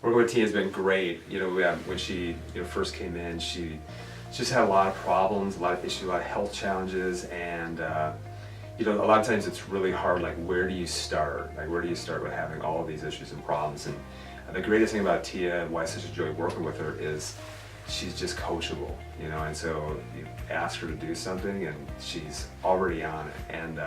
Working with Tia has been great. When she first came in, she just had a lot of problems, a lot of issues, a lot of health challenges, and a lot of times it's really hard. Like, where do you start? Like, where do you start with having all of these issues and problems? And the greatest thing about Tia, and why it's such a joy working with her, is she's just coachable. And so you ask her to do something, and she's already on it. And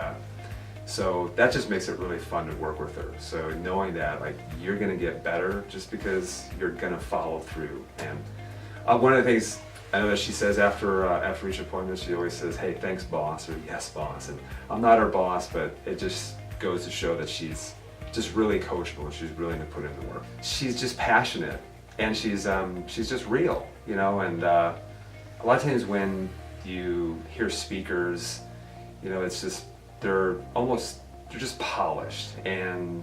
so that just makes it really fun to work with her. So knowing that, like, you're gonna get better just because you're gonna follow through. And one of the things I know that she says after each appointment, she always says, "Hey, thanks, boss," or "Yes, boss." And I'm not her boss, but it just goes to show that she's just really coachable. She's willing to put in the work. She's just passionate, and she's just real, And a lot of times when you hear speakers, it's just they're just polished, and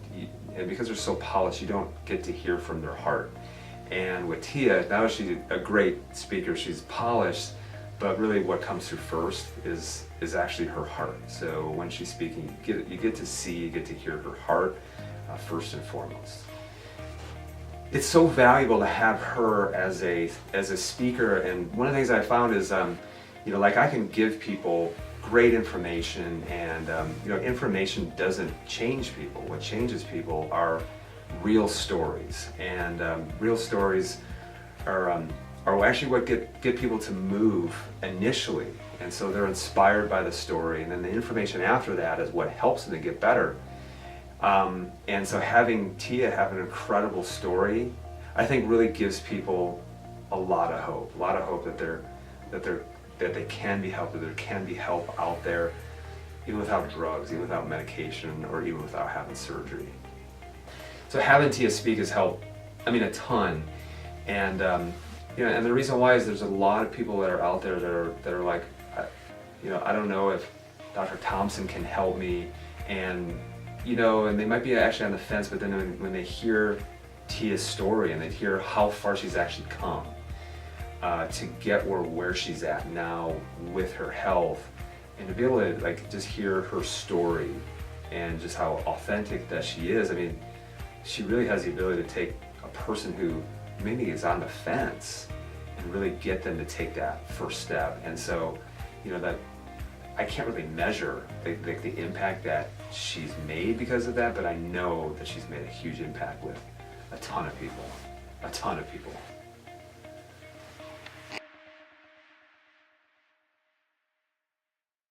because they're so polished, you don't get to hear from their heart. And with Tia, now she's a great speaker, she's polished, but really what comes through first is actually her heart. So when she's speaking, you get to hear her heart first and foremost. It's so valuable to have her as a speaker, and one of the things I found is, like, I can give people great information, and information doesn't change people. What changes people are real stories, and real stories are actually what get people to move initially, and so they're inspired by the story, and then the information after that is what helps them to get better. And so having Tia have an incredible story, I think, really gives people a lot of hope that they can be helped, that there can be help out there, even without drugs, even without medication, or even without having surgery. So having Tia speak has helped, a ton. And and the reason why is there's a lot of people that are out there that are like, I don't know if Dr. Thompson can help me, and and they might be actually on the fence, but then when they hear Tia's story and they hear how far she's actually come to get where she's at now with her health, and to be able to, like, just hear her story and just how authentic that she is. She really has the ability to take a person who maybe is on the fence and really get them to take that first step. And so, that I can't really measure the impact that she's made because of that, but I know that she's made a huge impact with a ton of people.